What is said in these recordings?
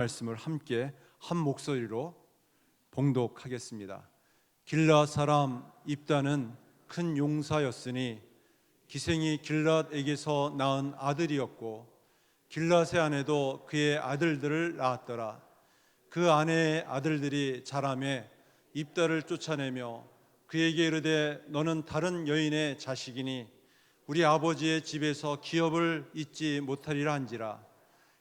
말씀을 함께 한 목소리로 봉독하겠습니다. 길앗 사람 입다는 큰 용사였으니 기생이 길앗에게서 낳은 아들이었고 길앗의 아내도 그의 아들들을 낳았더라. 그 아내의 아들들이 자라매 입다를 쫓아내며 그에게 이르되 너는 다른 여인의 자식이니 우리 아버지의 집에서 기업을 잊지 못하리라 한지라.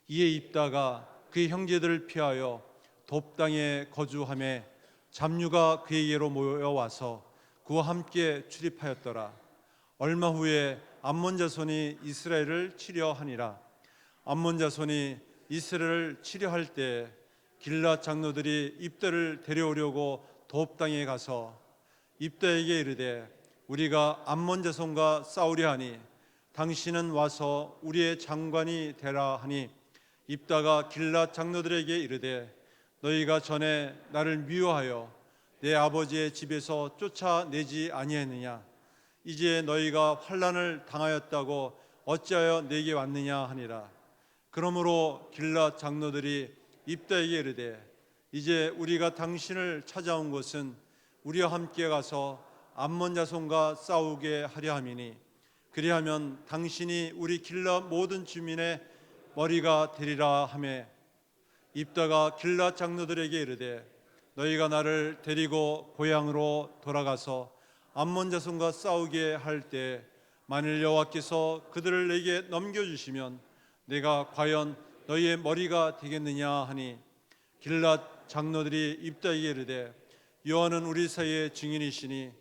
이에 입다가 그의 형제들을 피하여 돕 땅에 거주하며 잡류가 그에게로 모여와서 그와 함께 출입하였더라. 얼마 후에 암몬 자손이 이스라엘을 치려 하니라. 암몬 자손이 이스라엘을 치려 할 때 길앗 장로들이 입다를 데려오려고 돕 땅에 가서 입다에게 이르되 우리가 암몬 자손과 싸우려 하니 당신은 와서 우리의 장관이 되라 하니 입다가 길앗 장로들에게 이르되 너희가 전에 나를 미워하여 내 아버지의 집에서 쫓아내지 아니했느냐. 이제 너희가 환난을 당하였다고 어찌하여 내게 왔느냐 하니라. 그러므로 길앗 장로들이 입다에게 이르되 이제 우리가 당신을 찾아온 것은 우리와 함께 가서 암몬 자손과 싸우게 하려 함이니 그리하면 당신이 우리 길앗 모든 주민의 머리가 되리라 하매 입다가 길앗 장로들에게 이르되 너희가 나를 데리고 고향으로 돌아가서 암몬 자손과 싸우게 할 때 만일 여호와께서 그들을 내게 넘겨주시면 내가 과연 너희의 머리가 되겠느냐 하니 길앗 장로들이 입다에게 이르되 여호와는 우리 사이의 증인이시니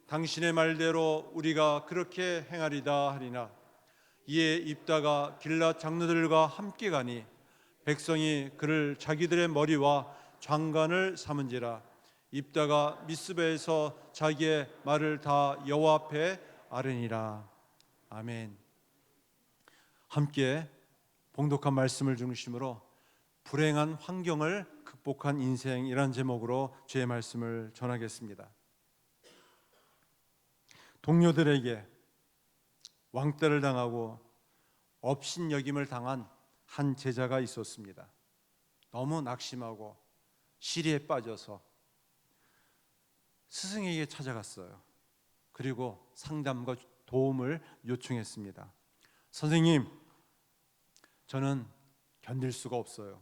당신의 말대로 우리가 그렇게 행하리다 하리나. 이에 입다가 길앗 장로들과 함께 가니 백성이 그를 자기들의 머리와 장관을 삼은지라. 입다가 미스바에서 자기의 말을 다 여호와 앞에 아뢰니라. 아멘. 함께 봉독한 말씀을 중심으로 불행한 환경을 극복한 인생이란 제목으로 주의 말씀을 전하겠습니다. 동료들에게 왕따를 당하고 업신여김을 당한 한 제자가 있었습니다. 너무 낙심하고 시리에 빠져서 스승에게 찾아갔어요. 그리고 상담과 도움을 요청했습니다. 선생님, 저는 견딜 수가 없어요.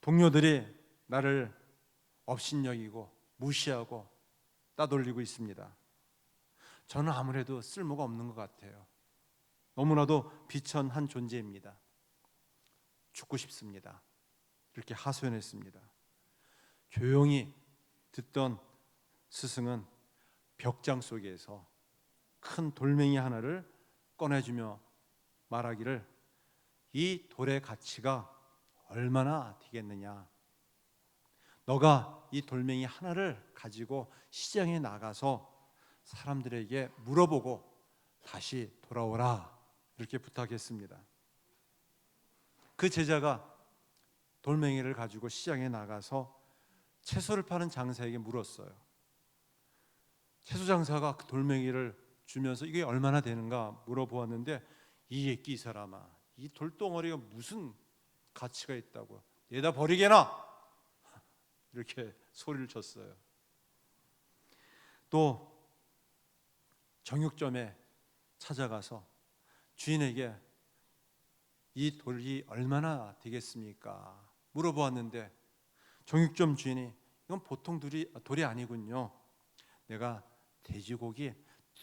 동료들이 나를 업신여기고 무시하고 따돌리고 있습니다. 저는 아무래도 쓸모가 없는 것 같아요. 너무나도 비천한 존재입니다. 죽고 싶습니다. 이렇게 하소연했습니다. 조용히 듣던 스승은 벽장 속에서 큰 돌멩이 하나를 꺼내주며 말하기를 이 돌의 가치가 얼마나 되겠느냐. 너가 이 돌멩이 하나를 가지고 시장에 나가서 사람들에게 물어보고 다시 돌아오라. 이렇게 부탁했습니다. 그 제자가 돌멩이를 가지고 시장에 나가서 채소를 파는 장사에게 물었어요. 채소 장사가 그 돌멩이를 주면서 이게 얼마나 되는가 물어보았는데 이 사람아, 이 돌덩어리가 무슨 가치가 있다고 내다 버리게나 이렇게 소리를 쳤어요. 또 정육점에 찾아가서 주인에게 이 돌이 얼마나 되겠습니까? 물어보았는데 정육점 주인이 이건 보통 돌이 아니군요. 내가 돼지고기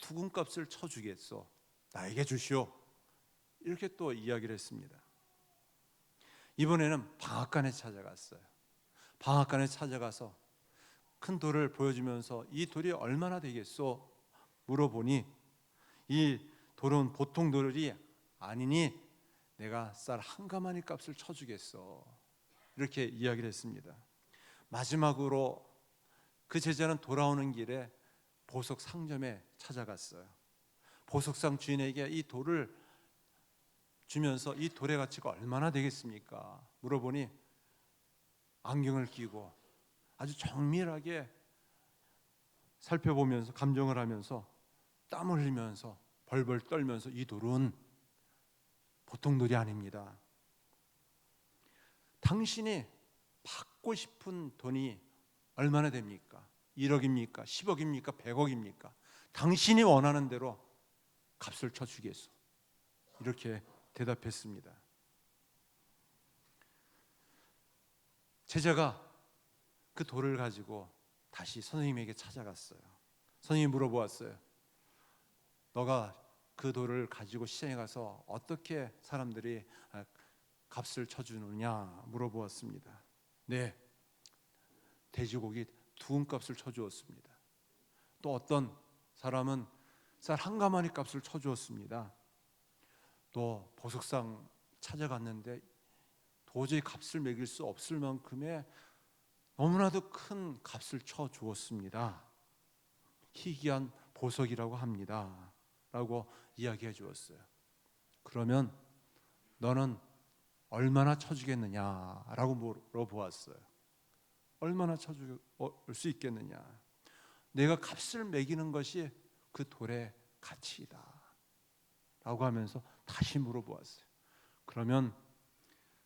투근값을 쳐주겠소. 나에게 주시오. 이렇게 또 이야기를 했습니다. 이번에는 방앗간에 찾아갔어요. 방앗간에 찾아가서 큰 돌을 보여주면서 이 돌이 얼마나 되겠소? 물어보니 이 돌은 보통 돌이 아니니 내가 쌀 한 가마니 값을 쳐주겠어. 이렇게 이야기를 했습니다. 마지막으로 그 제자는 돌아오는 길에 보석 상점에 찾아갔어요. 보석상 주인에게 이 돌을 주면서 이 돌의 가치가 얼마나 되겠습니까? 물어보니 안경을 끼고 아주 정밀하게 살펴보면서 감정을 하면서 땀을 흘리면서 벌벌 떨면서 이 돌은 보통 돌이 아닙니다. 당신이 받고 싶은 돈이 얼마나 됩니까? 1억입니까? 10억입니까? 100억입니까? 당신이 원하는 대로 값을 쳐주겠소. 이렇게 대답했습니다. 제자가 그 돌을 가지고 다시 선생님에게 찾아갔어요. 선생님이 물어보았어요. 너가 그 돌을 가지고 시장에 가서 어떻게 사람들이 값을 쳐주느냐 물어보았습니다. 네, 돼지고기 2은값을 쳐주었습니다. 또 어떤 사람은 쌀 한 가마니 값을 쳐주었습니다. 또 보석상 찾아갔는데 도저히 값을 매길 수 없을 만큼의 너무나도 큰 값을 쳐주었습니다. 희귀한 보석이라고 합니다 라고 이야기해 주었어요. 그러면 너는 얼마나 쳐주겠느냐라고 물어보았어요. 얼마나 쳐줄 수 있겠느냐. 내가 값을 매기는 것이 그 돌의 가치이다 라고 하면서 다시 물어보았어요. 그러면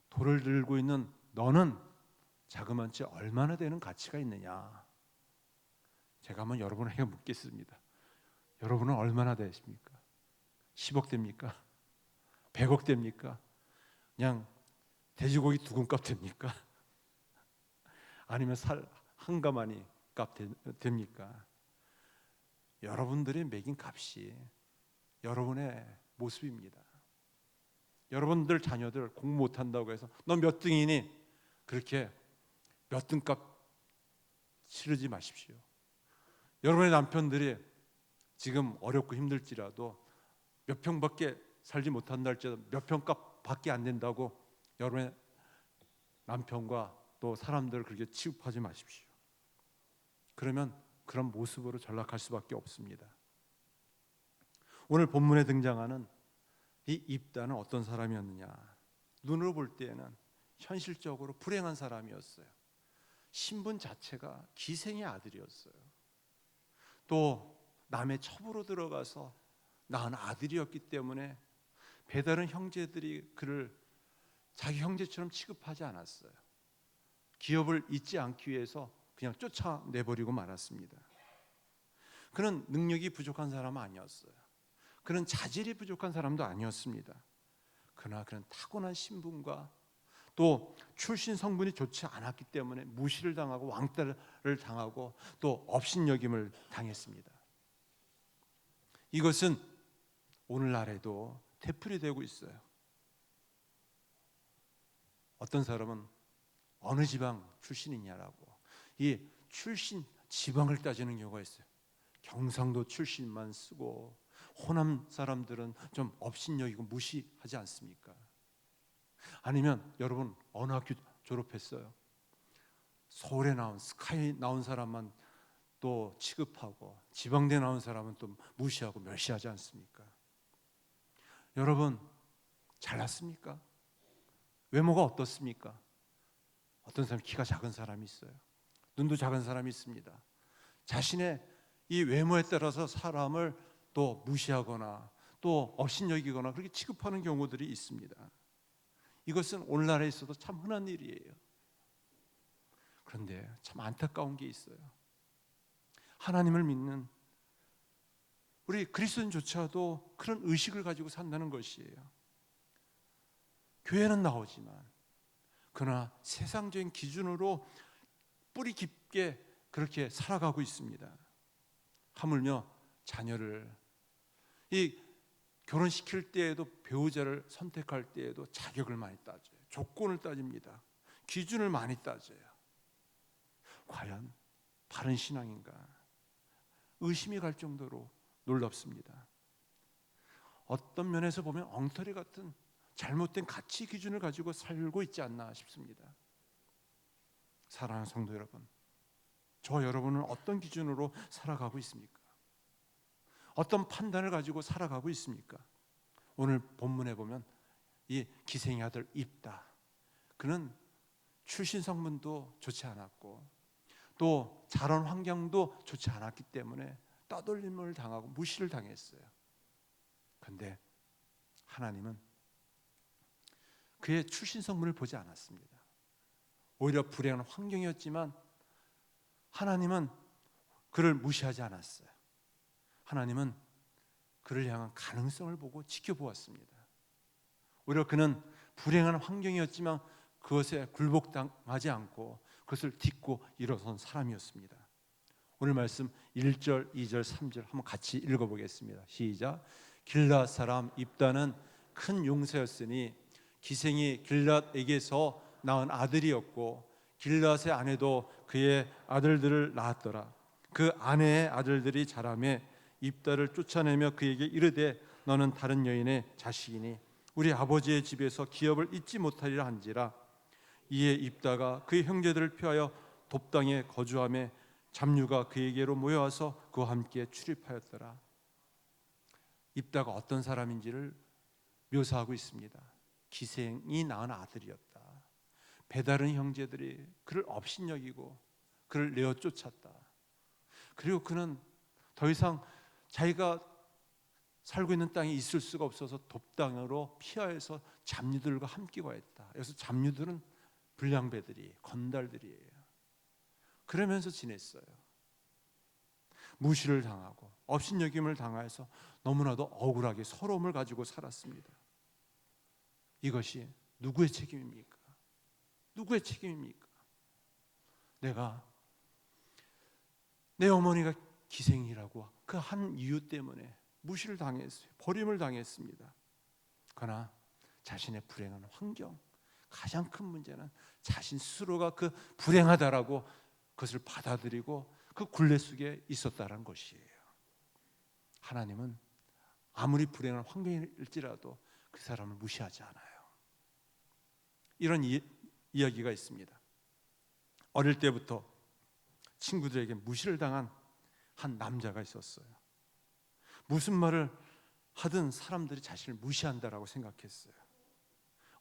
돌을 들고 있는 너는 자그마치 얼마나 되는 가치가 있느냐. 제가 한번 여러분에게 묻겠습니다. 여러분은 얼마나 되십니까? 10억 됩니까? 100억 됩니까? 그냥 돼지고기 2근값 됩니까? 아니면 살 한 가마니 값 됩니까? 여러분들이 매긴 값이 여러분의 모습입니다. 여러분들 자녀들 공부 못한다고 해서 너 몇 등이니? 그렇게 몇 등값 치르지 마십시오. 여러분의 남편들이 지금 어렵고 힘들지라도 몇 평밖에 살지 못한다 할지라도 몇 평값 밖에 안 된다고 여러분의 남편과 또 사람들을 그렇게 취급하지 마십시오. 그러면 그런 모습으로 전락할 수밖에 없습니다. 오늘 본문에 등장하는 이 입다는 어떤 사람이었느냐. 눈으로 볼 때에는 현실적으로 불행한 사람이었어요. 신분 자체가 기생의 아들이었어요. 또 남의 첩으로 들어가서 낳은 아들이었기 때문에 배다른 형제들이 그를 자기 형제처럼 취급하지 않았어요. 기업을 잇지 않기 위해서 그냥 쫓아내버리고 말았습니다. 그는 능력이 부족한 사람은 아니었어요. 그는 자질이 부족한 사람도 아니었습니다. 그러나 그는 타고난 신분과 또 출신 성분이 좋지 않았기 때문에 무시를 당하고 왕따를 당하고 또 업신여김을 당했습니다. 이것은 오늘날에도 되풀이되고 있어요. 어떤 사람은 어느 지방 출신이냐라고 이 출신 지방을 따지는 경우가 있어요. 경상도 출신만 쓰고 호남 사람들은 좀 업신여기고 무시하지 않습니까? 아니면 여러분 어느 학교 졸업했어요? 서울에 나온 스카이 나온 사람만 또 취급하고 지방대 나온 사람은 또 무시하고 멸시하지 않습니까? 여러분 잘났습니까? 외모가 어떻습니까? 어떤 사람 키가 작은 사람이 있어요. 눈도 작은 사람이 있습니다. 자신의 이 외모에 따라서 사람을 또 무시하거나 또 업신여기거나 그렇게 취급하는 경우들이 있습니다. 이것은 오늘날에 있어도 참 흔한 일이에요. 그런데 참 안타까운 게 있어요. 하나님을 믿는 우리 그리스도인조차도 그런 의식을 가지고 산다는 것이에요. 교회는 나오지만 그러나 세상적인 기준으로 뿌리 깊게 그렇게 살아가고 있습니다. 하물며 자녀를 이 결혼시킬 때에도 배우자를 선택할 때에도 자격을 많이 따져요. 조건을 따집니다. 기준을 많이 따져요. 과연 바른 신앙인가? 의심이 갈 정도로 놀랍습니다. 어떤 면에서 보면 엉터리 같은 잘못된 가치 기준을 가지고 살고 있지 않나 싶습니다. 사랑하는 성도 여러분, 저 여러분은 어떤 기준으로 살아가고 있습니까? 어떤 판단을 가지고 살아가고 있습니까? 오늘 본문에 보면 이 기생의 아들 입다, 그는 출신 성분도 좋지 않았고 또 자란 환경도 좋지 않았기 때문에 떠돌림을 당하고 무시를 당했어요. 그런데 하나님은 그의 출신 성분을 보지 않았습니다. 오히려 불행한 환경이었지만 하나님은 그를 무시하지 않았어요. 하나님은 그를 향한 가능성을 보고 지켜보았습니다. 오히려 그는 불행한 환경이었지만 그것에 굴복당하지 않고 그것을 딛고 일어선 사람이었습니다. 오늘 말씀 1절, 2절, 3절 한번 같이 읽어보겠습니다. 시작. 길앗 사람 입다는 큰 용사였으니 기생이 길앗에게서 낳은 아들이었고 길앗의 아내도 그의 아들들을 낳았더라. 그 아내의 아들들이 자라매 입다를 쫓아내며 그에게 이르되 너는 다른 여인의 자식이니 우리 아버지의 집에서 기업을 잊지 못하리라 한지라. 이에 입다가 그의 형제들을 피하여 돕당에 거주하며 잡류가 그에게로 모여와서 그와 함께 출입하였더라. 입다가 어떤 사람인지를 묘사하고 있습니다. 기생이 낳은 아들이었다. 배다른 형제들이 그를 업신여기고 그를 내어 쫓았다. 그리고 그는 더 이상 자기가 살고 있는 땅에 있을 수가 없어서 돕당으로 피하여서 잡류들과 함께 거했다. 여기서 잡류들은 불량배들이, 건달들이에요. 그러면서 지냈어요. 무시를 당하고 업신여김을 당하여서 너무나도 억울하게 서러움을 가지고 살았습니다. 이것이 누구의 책임입니까? 누구의 책임입니까? 내가 내 어머니가 기생이라고 그 한 이유 때문에 무시를 당했어요. 버림을 당했습니다. 그러나 자신의 불행한 환경, 가장 큰 문제는 자신 스스로가 그 불행하다라고 그것을 받아들이고 그 굴레 속에 있었다는 것이에요. 하나님은 아무리 불행한 환경일지라도 그 사람을 무시하지 않아요. 이런 이야기가 있습니다. 어릴 때부터 친구들에게 무시를 당한 한 남자가 있었어요. 무슨 말을 하든 사람들이 자신을 무시한다라고 생각했어요.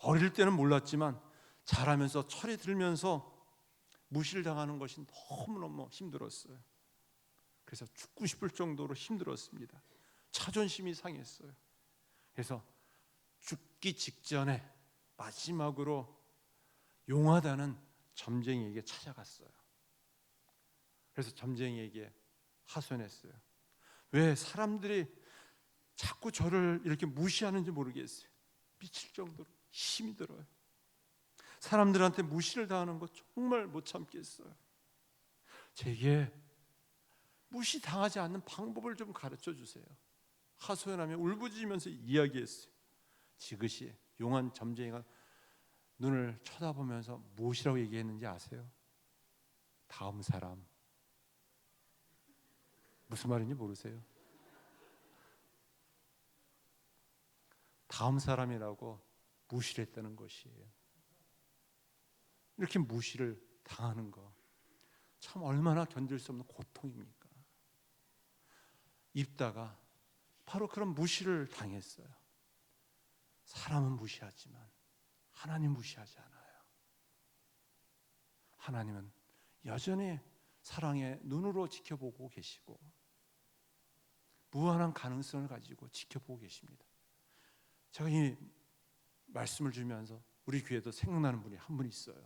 어릴 때는 몰랐지만 자라면서 철이 들면서 무시를 당하는 것이 너무너무 힘들었어요. 그래서 죽고 싶을 정도로 힘들었습니다. 자존심이 상했어요. 그래서 죽기 직전에 마지막으로 용하다는 점쟁이에게 찾아갔어요. 그래서 점쟁이에게 하소연했어요. 왜 사람들이 자꾸 저를 이렇게 무시하는지 모르겠어요. 미칠 정도로 힘이 들어요. 사람들한테 무시를 당하는 거 정말 못 참겠어요. 제게 무시당하지 않는 방법을 좀 가르쳐 주세요. 하소연하며 울부짖으면서 이야기했어요. 지그시 용한 점쟁이가 눈을 쳐다보면서 무엇이라고 얘기했는지 아세요? 다음 사람. 무슨 말인지 모르세요? 다음 사람이라고 무시를 했다는 것이에요. 이렇게 무시를 당하는 거 참 얼마나 견딜 수 없는 고통입니까? 입다가 바로 그런 무시를 당했어요. 사람은 무시하지만 하나님 무시하지 않아요. 하나님은 여전히 사랑의 눈으로 지켜보고 계시고 무한한 가능성을 가지고 지켜보고 계십니다. 제가 이 말씀을 주면서 우리 교회도 생각나는 분이 한 분 있어요.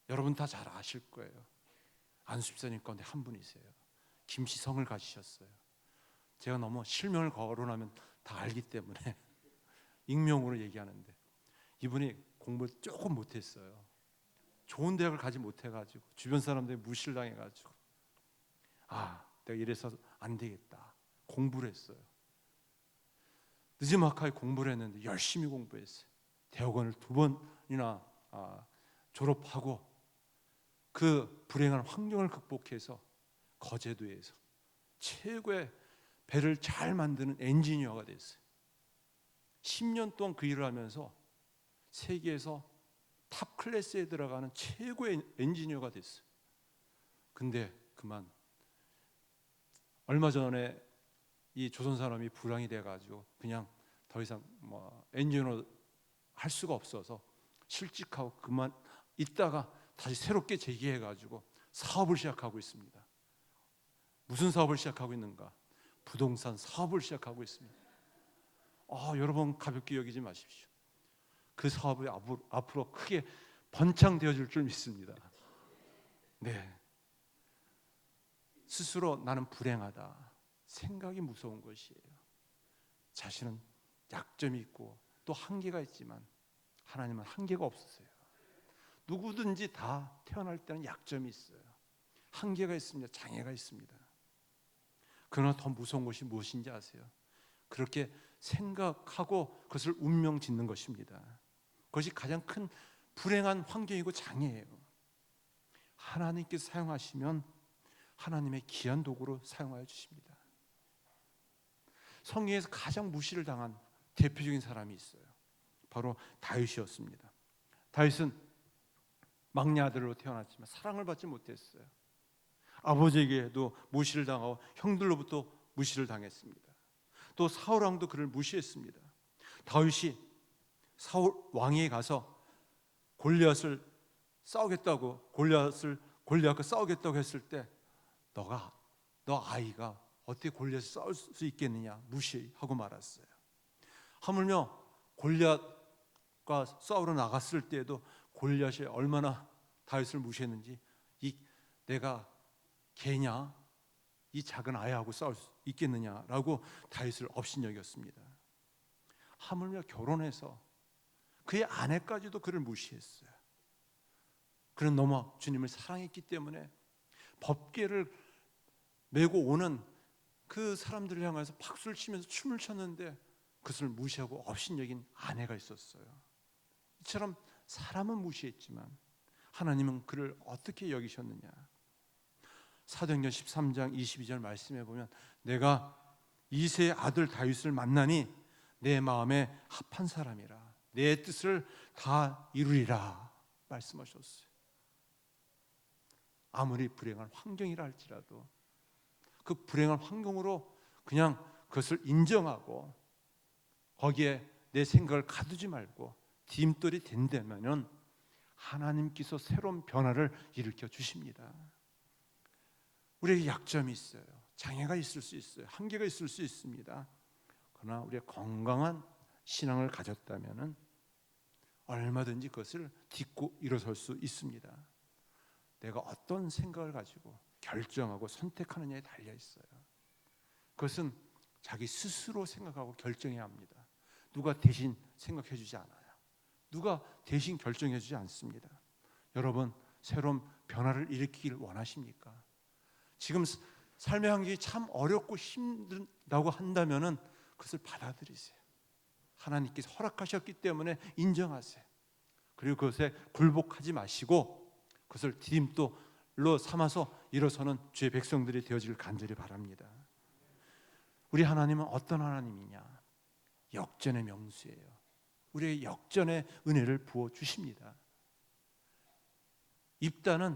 여러분 다 잘 아실 거예요. 안수집사님 가운데 한 분이세요. 김시성을 가지셨어요. 제가 너무 실명을 거론하면 다 알기 때문에 익명으로 얘기하는데 이분이 공부를 조금 못했어요. 좋은 대학을 가지 못해가지고 주변 사람들이 무시를 당해가지고 내가 이래서 안 되겠다. 공부를 했어요. 늦지막하게 공부를 했는데 열심히 공부했어요. 대학원을 2번이나 졸업하고 그 불행한 환경을 극복해서 거제도에서 최고의 배를 잘 만드는 엔지니어가 됐어요. 10년 동안 그 일을 하면서 세계에서 탑 클래스에 들어가는 최고의 엔지니어가 됐어요. 근데 그만 얼마 전에 이 조선 사람이 불황이 돼가지고 그냥 더 이상 엔지니어 할 수가 없어서 실직하고 그만 있다가 다시 새롭게 재기해가지고 사업을 시작하고 있습니다. 무슨 사업을 시작하고 있는가? 부동산 사업을 시작하고 있습니다. 여러분 가볍게 여기지 마십시오. 그 사업이 앞으로 크게 번창되어질 줄 믿습니다. 네, 스스로 나는 불행하다 생각이 무서운 것이에요. 자신은 약점이 있고 또 한계가 있지만 하나님은 한계가 없으세요. 누구든지 다 태어날 때는 약점이 있어요. 한계가 있습니다. 장애가 있습니다. 그러나 더 무서운 것이 무엇인지 아세요? 그렇게 생각하고 그것을 운명 짓는 것입니다. 그것이 가장 큰 불행한 환경이고 장애예요. 하나님께서 사용하시면 하나님의 귀한 도구로 사용하여 주십니다. 성경에서 가장 무시를 당한 대표적인 사람이 있어요. 바로 다윗이었습니다. 다윗은 막내 아들로 태어났지만 사랑을 받지 못했어요. 아버지에게도 무시를 당하고 형들로부터 무시를 당했습니다. 또 사울 왕도 그를 무시했습니다. 다윗이 사울 왕에게 가서 골리앗을 싸우겠다고 골리앗과 싸우겠다고 했을 때 너 아이가 어떻게 골리앗을 싸울 수 있겠느냐 무시하고 말았어요. 하물며 골리앗과 싸우러 나갔을 때에도 골리앗이 얼마나 다윗을 무시했는지 내가 개냐 이 작은 아이하고 싸울 수 있겠느냐라고 다윗을 업신여겼습니다. 하물며 결혼해서 그의 아내까지도 그를 무시했어요. 그는 너무 주님을 사랑했기 때문에 법궤를 메고 오는 그 사람들을 향해서 박수를 치면서 춤을 췄는데 그것을 무시하고 업신여긴 아내가 있었어요. 이처럼 사람은 무시했지만 하나님은 그를 어떻게 여기셨느냐. 사도행전 13장 22절 말씀해 보면 내가 이새의 아들 다윗을 만나니 내 마음에 합한 사람이라 내 뜻을 다 이루리라 말씀하셨어요. 아무리 불행한 환경이라 할지라도 그 불행한 환경으로 그냥 그것을 인정하고 거기에 내 생각을 가두지 말고 디딤돌이 된다면 하나님께서 새로운 변화를 일으켜 주십니다. 우리에게 약점이 있어요. 장애가 있을 수 있어요. 한계가 있을 수 있습니다. 그러나 우리가 건강한 신앙을 가졌다면 얼마든지 그것을 딛고 일어설 수 있습니다. 내가 어떤 생각을 가지고 결정하고 선택하느냐에 달려 있어요. 그것은 자기 스스로 생각하고 결정해야 합니다. 누가 대신 생각해 주지 않아요. 누가 대신 결정해 주지 않습니다. 여러분 새로운 변화를 일으키길 원하십니까? 지금 삶의 환경이 참 어렵고 힘들다고 한다면 그것을 받아들이세요. 하나님께서 허락하셨기 때문에 인정하세요. 그리고 그것에 굴복하지 마시고 그것을 디딤돌로 삼아서 일어서는 주의 백성들이 되어지길 간절히 바랍니다. 우리 하나님은 어떤 하나님이냐? 역전의 명수예요. 우리의 역전의 은혜를 부어주십니다. 입다는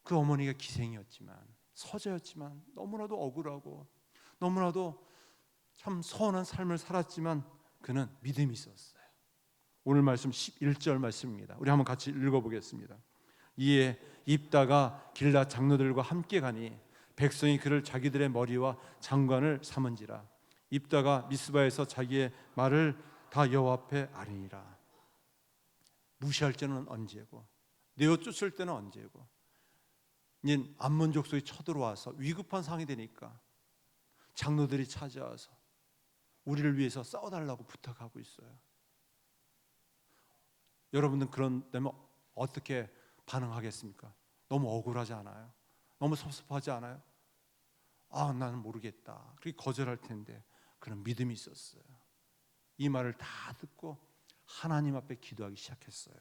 그 어머니가 기생이었지만 서자였지만 너무나도 억울하고 너무나도 참 서운한 삶을 살았지만 그는 믿음이 있었어요. 오늘 말씀 11절 말씀입니다. 우리 한번 같이 읽어보겠습니다. 이에 입다가 길앗 장로들과 함께 가니 백성이 그를 자기들의 머리와 장관을 삼은지라. 입다가 미스바에서 자기의 말을 다 여호와 앞에 아뢰니라. 무시할 때는 언제고 내어쫓을 때는 언제고 암몬 족속이 쳐들어와서 위급한 상황이 되니까 장로들이 찾아와서 우리를 위해서 싸워달라고 부탁하고 있어요. 여러분들은 그런 때면 어떻게 반응하겠습니까? 너무 억울하지 않아요? 너무 섭섭하지 않아요? 나는 모르겠다. 그렇게 거절할 텐데 그런 믿음이 있었어요. 이 말을 다 듣고 하나님 앞에 기도하기 시작했어요.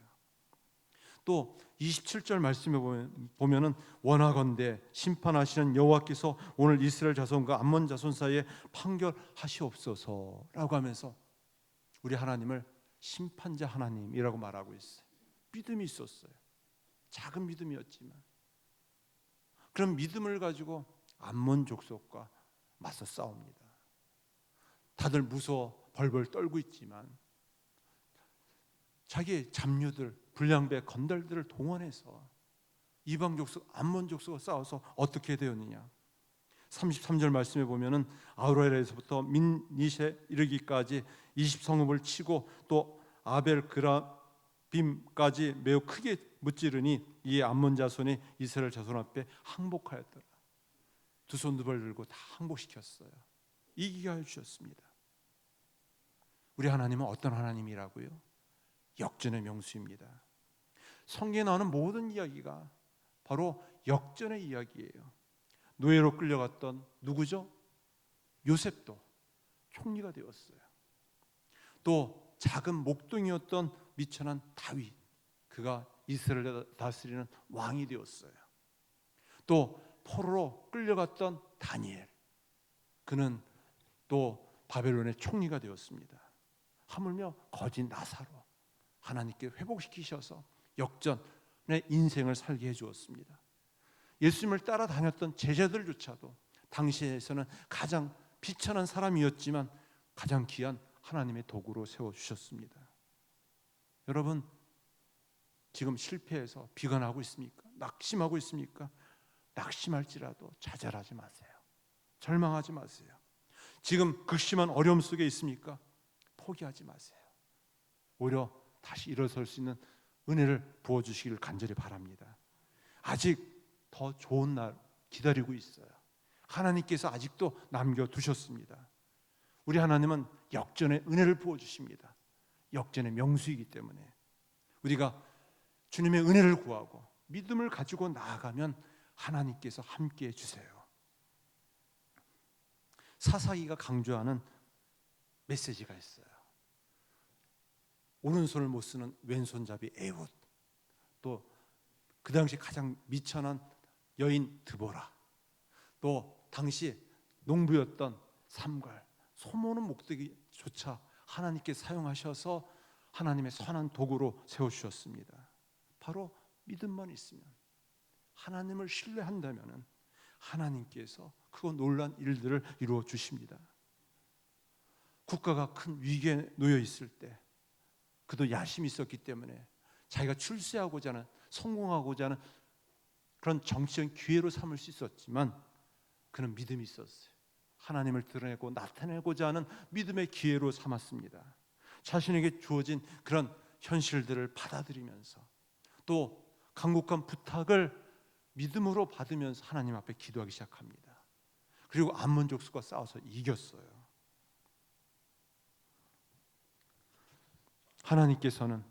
또 27절 말씀에 보면은 원하건대 심판하시는 여호와께서 오늘 이스라엘 자손과 암몬 자손 사이에 판결하시옵소서라고 하면서 우리 하나님을 심판자 하나님이라고 말하고 있어요. 믿음이 있었어요. 작은 믿음이었지만 그런 믿음을 가지고 암몬 족속과 맞서 싸웁니다. 다들 무서워 벌벌 떨고 있지만 자기의 잡류들 불량배 건달들을 동원해서 이방 족속 암몬 족속과 싸워서 어떻게 되었느냐. 33절 말씀에 보면은 아로엘에서부터 민니셰 이르기까지 20성읍을 치고 또 아벨 그라빔 빔까지 매우 크게 무찌르니 이에 암몬 자손이 이스라엘 자손 앞에 항복하였더라. 두 손 두 발 들고 다 항복시켰어요. 이기게 하여 주셨습니다. 우리 하나님은 어떤 하나님이라고요? 역전의 명수입니다. 성경에 나오는 모든 이야기가 바로 역전의 이야기예요. 노예로 끌려갔던 누구죠? 요셉도 총리가 되었어요. 또 작은 목동이었던 미천한 다윗, 그가 이스라엘을 다스리는 왕이 되었어요. 또 포로로 끌려갔던 다니엘, 그는 또 바벨론의 총리가 되었습니다. 하물며 거지 나사로 하나님께 회복시키셔서 역전의 인생을 살게 해주었습니다. 예수님을 따라다녔던 제자들조차도 당시에서는 가장 비천한 사람이었지만 가장 귀한 하나님의 도구로 세워주셨습니다. 여러분, 지금 실패해서 비관하고 있습니까? 낙심하고 있습니까? 낙심할지라도 좌절하지 마세요. 절망하지 마세요. 지금 극심한 어려움 속에 있습니까? 포기하지 마세요. 오히려 다시 일어설 수 있는 은혜를 부어주시기를 간절히 바랍니다. 아직 더 좋은 날 기다리고 있어요. 하나님께서 아직도 남겨두셨습니다. 우리 하나님은 역전의 은혜를 부어주십니다. 역전의 명수이기 때문에 우리가 주님의 은혜를 구하고 믿음을 가지고 나아가면 하나님께서 함께해 주세요. 사사기가 강조하는 메시지가 있어요. 오른손을 못 쓰는 왼손잡이 에훗, 또 그 당시 가장 미천한 여인 드보라, 또 당시 농부였던 삼갈, 소모는 목되기조차 하나님께 사용하셔서 하나님의 선한 도구로 세워주셨습니다. 바로 믿음만 있으면, 하나님을 신뢰한다면 하나님께서 그 놀란 일들을 이루어 주십니다. 국가가 큰 위기에 놓여 있을 때 그도 야심이 있었기 때문에 자기가 출세하고자 하는, 성공하고자 하는 그런 정치적 기회로 삼을 수 있었지만 그는 믿음이 있었어요. 하나님을 드러내고 나타내고자 하는 믿음의 기회로 삼았습니다. 자신에게 주어진 그런 현실들을 받아들이면서 또 간곡한 부탁을 믿음으로 받으면서 하나님 앞에 기도하기 시작합니다. 그리고 암몬 족속과 싸워서 이겼어요. 하나님께서는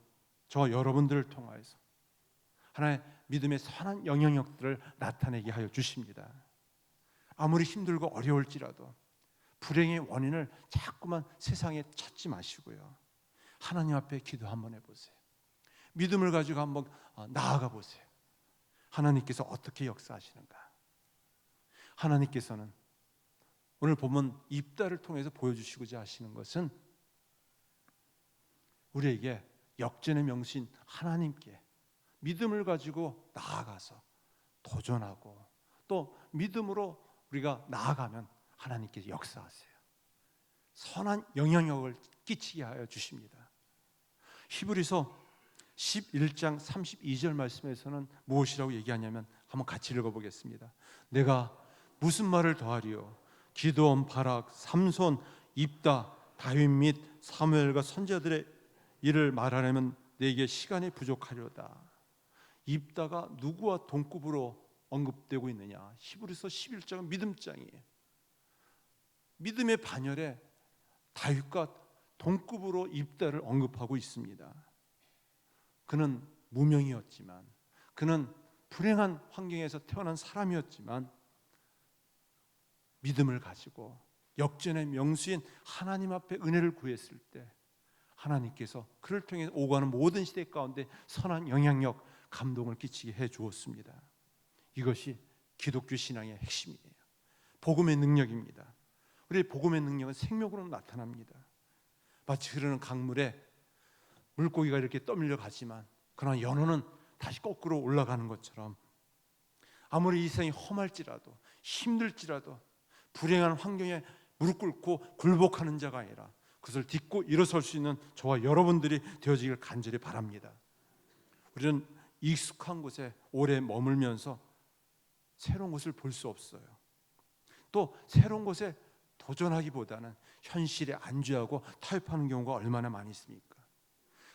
저와 여러분들을 통하여서 하나의 믿음의 선한 영향력들을 나타내게 하여 주십니다. 아무리 힘들고 어려울지라도 불행의 원인을 자꾸만 세상에 찾지 마시고요, 하나님 앞에 기도 한번 해보세요. 믿음을 가지고 한번 나아가 보세요. 하나님께서 어떻게 역사하시는가? 하나님께서는 오늘 본문 입다를 통해서 보여주시고자 하시는 것은 우리에게 역전의 명신 하나님께 믿음을 가지고 나아가서 도전하고 또 믿음으로 우리가 나아가면 하나님께서 역사하세요. 선한 영향력을 끼치게 하여 주십니다. 히브리서 11장 32절 말씀에서는 무엇이라고 얘기하냐면, 한번 같이 읽어보겠습니다. 내가 무슨 말을 더하리요? 기드온, 바락, 삼손, 입다, 다윗 및 사무엘과 선지자들의 일을 말하려면 내게 시간이 부족하려다. 입다가 누구와 동급으로 언급되고 있느냐? 히브리서 11장은 믿음장이에요. 믿음의 반열에 다윗과 동급으로 입다를 언급하고 있습니다. 그는 무명이었지만, 그는 불행한 환경에서 태어난 사람이었지만 믿음을 가지고 역전의 명수인 하나님 앞에 은혜를 구했을 때 하나님께서 그를 통해 오가는 모든 시대 가운데 선한 영향력, 감동을 끼치게 해 주었습니다. 이것이 기독교 신앙의 핵심이에요. 복음의 능력입니다. 우리의 복음의 능력은 생명으로 나타납니다. 마치 흐르는 강물에 물고기가 이렇게 떠밀려 가지만 그러나 연어는 다시 거꾸로 올라가는 것처럼, 아무리 이 세상이 험할지라도 힘들지라도 불행한 환경에 무릎 꿇고 굴복하는 자가 아니라 그것을 딛고 일어설 수 있는 저와 여러분들이 되어지길 간절히 바랍니다. 우리는 익숙한 곳에 오래 머물면서 새로운 곳을 볼 수 없어요. 또 새로운 곳에 도전하기보다는 현실에 안주하고 타협하는 경우가 얼마나 많이 있습니까?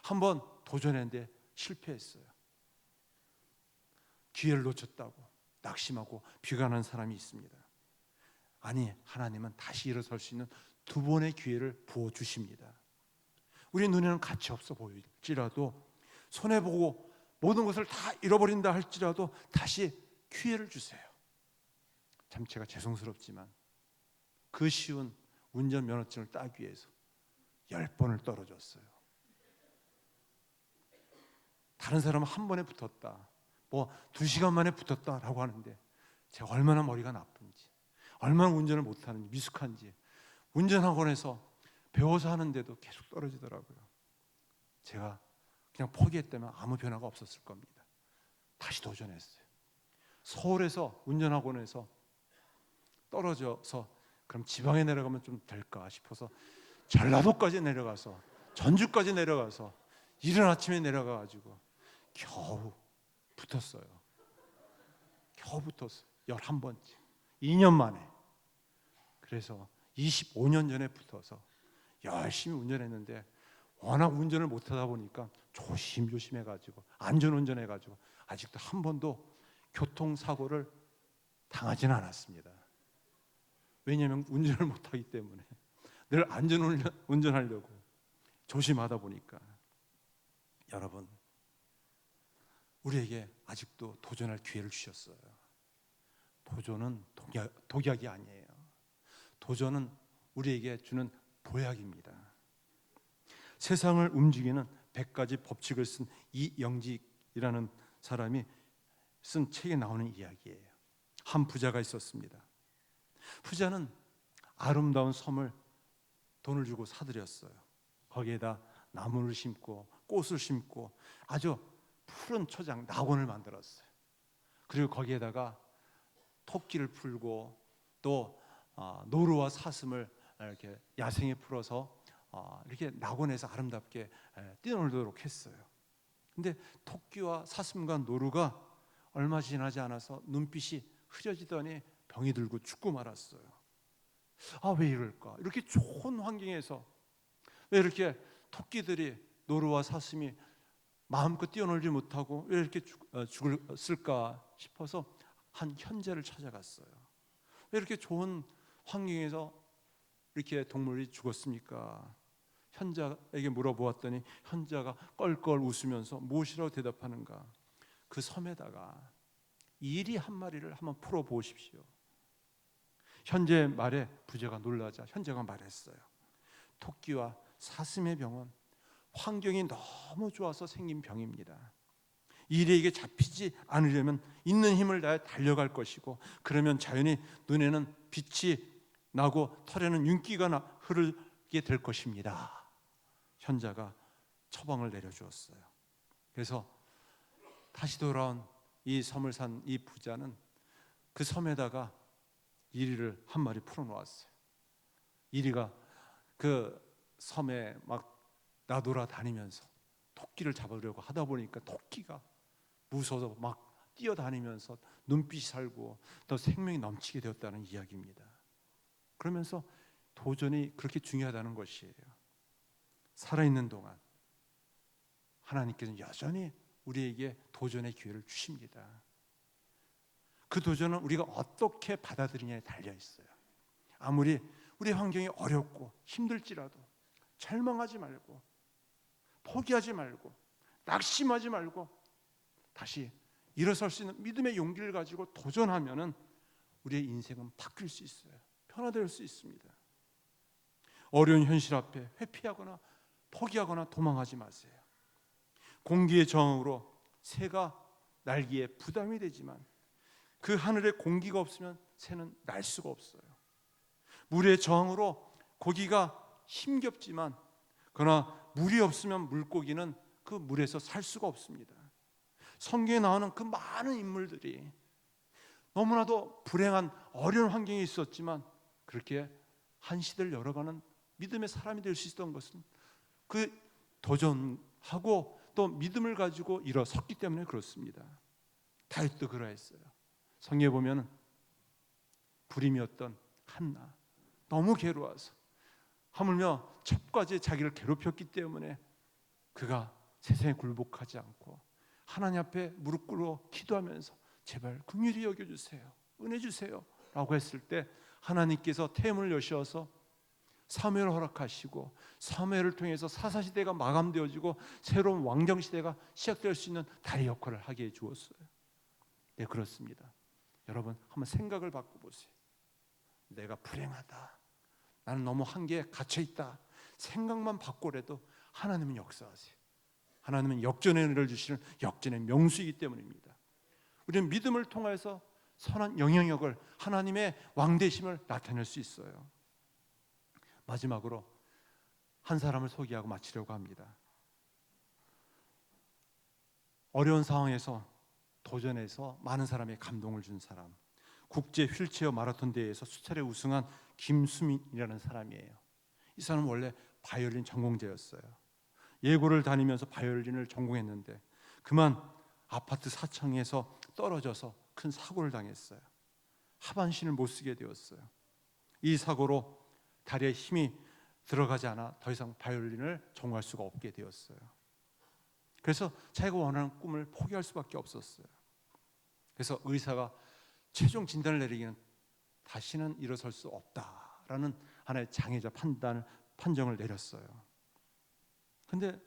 한번 도전했는데 실패했어요. 기회를 놓쳤다고 낙심하고 비관한 사람이 있습니다. 아니, 하나님은 다시 일어설 수 있는 두 번의 기회를 부어주십니다. 우리 눈에는 가치 없어 보일지라도, 손해보고 모든 것을 다 잃어버린다 할지라도 다시 기회를 주세요. 참 제가 죄송스럽지만 그 쉬운 운전면허증을 따기 위해서 10번을 떨어졌어요. 다른 사람은 한 번에 붙었다, 뭐 2시간 만에 붙었다라고 하는데 제가 얼마나 머리가 나쁜지, 얼마나 운전을 못하는지, 미숙한지, 운전학원에서 배워서 하는데도 계속 떨어지더라고요. 제가 그냥 포기했다면 아무 변화가 없었을 겁니다. 다시 도전했어요. 서울에서 운전학원에서 떨어져서 그럼 지방에 내려가면 좀 될까 싶어서 전라도까지 내려가서, 전주까지 내려가서 이른 아침에 내려가가지고 겨우 붙었어요. 겨우 붙었어요. 11번째, 2년 만에. 그래서 25년 전에 붙어서 열심히 운전했는데, 워낙 운전을 못하다 보니까 조심조심 해가지고 안전운전 해가지고 아직도 한 번도 교통사고를 당하지는 않았습니다. 왜냐하면 운전을 못하기 때문에 늘 안전운전하려고 조심하다 보니까. 여러분, 우리에게 아직도 도전할 기회를 주셨어요. 도전은 독약이 아니에요. 도전은 우리에게 주는 보약입니다. 세상을 움직이는 100가지 법칙을 쓴 이영직이라는 사람이 쓴 책에 나오는 이야기예요. 한 부자가 있었습니다. 부자는 아름다운 섬을 돈을 주고 사들였어요. 거기에다 나무를 심고 꽃을 심고 아주 푸른 초장, 낙원을 만들었어요. 그리고 거기에다가 토끼를 풀고 또 노루와 사슴을 이렇게 야생에 풀어서 이렇게 낙원에서 아름답게 뛰어놀도록 했어요. 근데 토끼와 사슴과 노루가 얼마 지나지 않아서 눈빛이 흐려지더니 병이 들고 죽고 말았어요. 왜 이럴까? 이렇게 좋은 환경에서 왜 이렇게 토끼들이, 노루와 사슴이 마음껏 뛰어놀지 못하고 왜 이렇게 죽을까 싶어서 한 현자를 찾아갔어요. 왜 이렇게 좋은 환경에서 이렇게 동물이 죽었습니까? 현자에게 물어보았더니 현자가 껄껄 웃으면서 무엇이라고 대답하는가? 그 섬에다가 이리 한 마리를 한번 풀어 보십시오. 현재의 말에 부자가 놀라자 현자가 말했어요. 토끼와 사슴의 병은 환경이 너무 좋아서 생긴 병입니다. 이리에게 잡히지 않으려면 있는 힘을 다해 달려갈 것이고, 그러면 자연히 눈에는 빛이 나고 털에는 윤기가 흐르게 될 것입니다. 현자가 처방을 내려주었어요. 그래서 다시 돌아온 이 섬을 산 이 부자는 그 섬에다가 이리를 한 마리 풀어놓았어요. 이리가 그 섬에 막 나돌아다니면서 토끼를 잡으려고 하다 보니까 토끼가 무서워서 막 뛰어다니면서 눈빛이 살고 더 생명이 넘치게 되었다는 이야기입니다. 그러면서 도전이 그렇게 중요하다는 것이에요. 살아있는 동안 하나님께서는 여전히 우리에게 도전의 기회를 주십니다. 그 도전은 우리가 어떻게 받아들이냐에 달려 있어요. 아무리 우리 환경이 어렵고 힘들지라도 절망하지 말고, 포기하지 말고, 낙심하지 말고 다시 일어설 수 있는 믿음의 용기를 가지고 도전하면은 우리의 인생은 바뀔 수 있어요. 변화될 수 있습니다. 어려운 현실 앞에 회피하거나 포기하거나 도망하지 마세요. 공기의 저항으로 새가 날기에 부담이 되지만 그 하늘에 공기가 없으면 새는 날 수가 없어요. 물의 저항으로 고기가 힘겹지만 그러나 물이 없으면 물고기는 그 물에서 살 수가 없습니다. 성경에 나오는 그 많은 인물들이 너무나도 불행한 어려운 환경에 있었지만 그렇게 한 시대를 열어가는 믿음의 사람이 될 수 있었던 것은 그 도전하고 또 믿음을 가지고 일어섰기 때문에 그렇습니다. 다윗도 그러했어요. 성경에 보면 불임이었던 한나, 너무 괴로워서 하물며 첩까지 자기를 괴롭혔기 때문에 그가 세상에 굴복하지 않고 하나님 앞에 무릎 꿇어 기도하면서 제발 긍휼히 여겨주세요, 은혜 주세요 라고 했을 때 하나님께서 태문을 여셔서 사무엘을 허락하시고 사무엘을 통해서 사사시대가 마감되어지고 새로운 왕정시대가 시작될 수 있는 다리 역할을 하게 해주었어요. 네, 그렇습니다. 여러분 한번 생각을 바꿔보세요. 내가 불행하다, 나는 너무 한계에 갇혀있다, 생각만 바꾸래도 하나님은 역사하세요. 하나님은 역전의 은혜를 주시는 역전의 명수이기 때문입니다. 우리는 믿음을 통해서 선한 영향력을, 하나님의 왕되심을 나타낼 수 있어요. 마지막으로 한 사람을 소개하고 마치려고 합니다. 어려운 상황에서 도전해서 많은 사람의 감동을 준 사람, 국제 휠체어 마라톤 대회에서 수차례 우승한 김수민이라는 사람이에요. 이 사람은 원래 바이올린 전공자였어요. 예고를 다니면서 바이올린을 전공했는데 그만 아파트 4층에서 떨어져서 큰 사고를 당했어요. 하반신을 못 쓰게 되었어요. 이 사고로 다리에 힘이 들어가지 않아 더 이상 바이올린을 전공할 수가 없게 되었어요. 그래서 자기가 원하는 꿈을 포기할 수밖에 없었어요. 그래서 의사가 최종 진단을 내리기는 다시는 일어설 수 없다라는 하나의 장애자 판정을 내렸어요. 그런데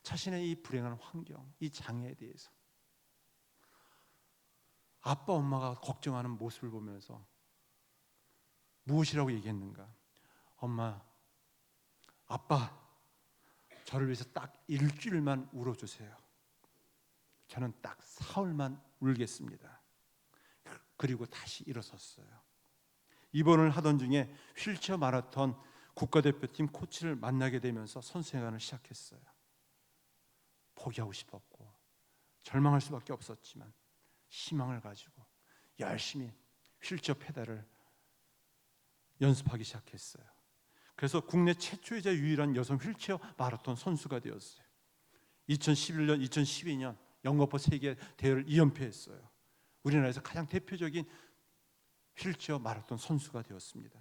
자신의 이 불행한 환경, 이 장애에 대해서 아빠 엄마가 걱정하는 모습을 보면서 무엇이라고 얘기했는가? 엄마, 아빠, 저를 위해서 딱 일주일만 울어주세요. 저는 딱 사흘만 울겠습니다. 그리고 다시 일어섰어요. 입원을 하던 중에 휠체어 마라톤 국가대표팀 코치를 만나게 되면서 선수생활을 시작했어요. 포기하고 싶었고 절망할 수밖에 없었지만 희망을 가지고 열심히 휠체어 페달을 연습하기 시작했어요. 그래서 국내 최초이자 유일한 여성 휠체어 마라톤 선수가 되었어요. 2011년, 2012년 영거포 세계 대회를 2연패했어요. 우리나라에서 가장 대표적인 휠체어 마라톤 선수가 되었습니다.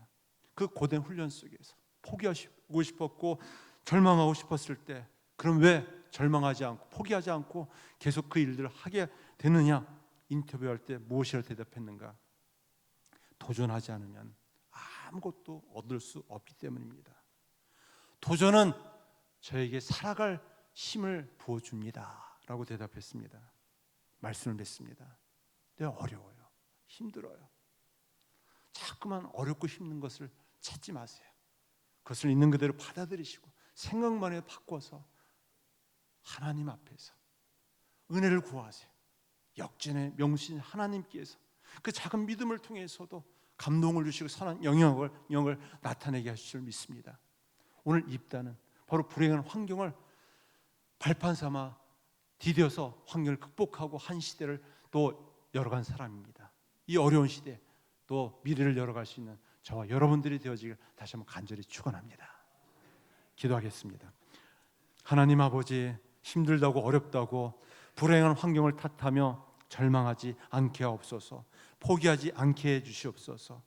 그 고된 훈련 속에서 포기하고 싶었고 절망하고 싶었을 때, 그럼 왜 절망하지 않고 포기하지 않고 계속 그 일들을 하게 되느냐? 인터뷰할 때 무엇이라 대답했는가? 도전하지 않으면 아무것도 얻을 수 없기 때문입니다. 도전은 저에게 살아갈 힘을 부어줍니다 라고 대답했습니다. 말씀을 맺습니다. 네, 어려워요, 힘들어요. 자꾸만 어렵고 힘든 것을 찾지 마세요. 그것을 있는 그대로 받아들이시고 생각만 해 바꿔서 하나님 앞에서 은혜를 구하세요. 역전의 명신 하나님께서 그 작은 믿음을 통해서도 감동을 주시고 선한 영향을 나타내게 하실 줄 믿습니다. 오늘 입단은 바로 불행한 환경을 발판 삼아 디뎌서 환경을 극복하고 한 시대를 또 열어간 사람입니다. 이 어려운 시대 또 미래를 열어갈 수 있는 저와 여러분들이 되어지길 다시 한번 간절히 축원합니다. 기도하겠습니다. 하나님 아버지, 힘들다고 어렵다고 불행한 환경을 탓하며 절망하지 않게 하옵소서. 포기하지 않게 해주시옵소서.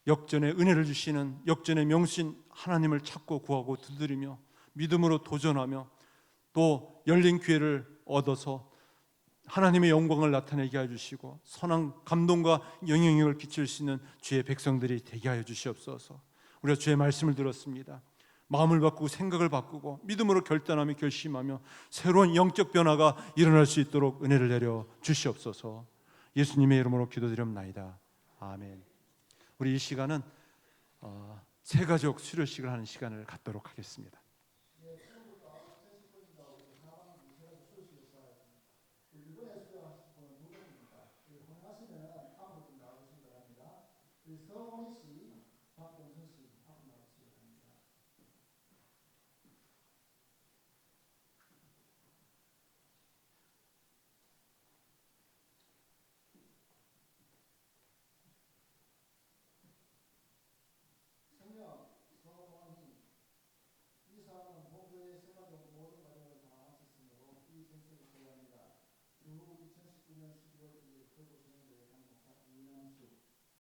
역전의 은혜를 주시는 역전의 명신 하나님을 찾고 구하고 두드리며 믿음으로 도전하며 또 열린 기회를 얻어서 하나님의 영광을 나타내게 해주시고 선한 감동과 영향력을 끼칠 수 있는 주의 백성들이 되게 하여 주시옵소서. 우리가 주의 말씀을 들었습니다. 마음을 바꾸고 생각을 바꾸고 믿음으로 결단하며 결심하며 새로운 영적 변화가 일어날 수 있도록 은혜를 내려 주시옵소서. 예수님의 이름으로 기도드립나이다. 아멘. 우리 이 시간은 새가족 수료식을 하는 시간을 갖도록 하겠습니다. 서원희 씨, 박동순 씨 앞으로 나오시기 바랍니다. 성명 서원희. 이 사람은 본교의 세가족 모든 과정을 다 마쳤으므로 이 sen서를 소유합니다. 주 2019년 12월 2일 결국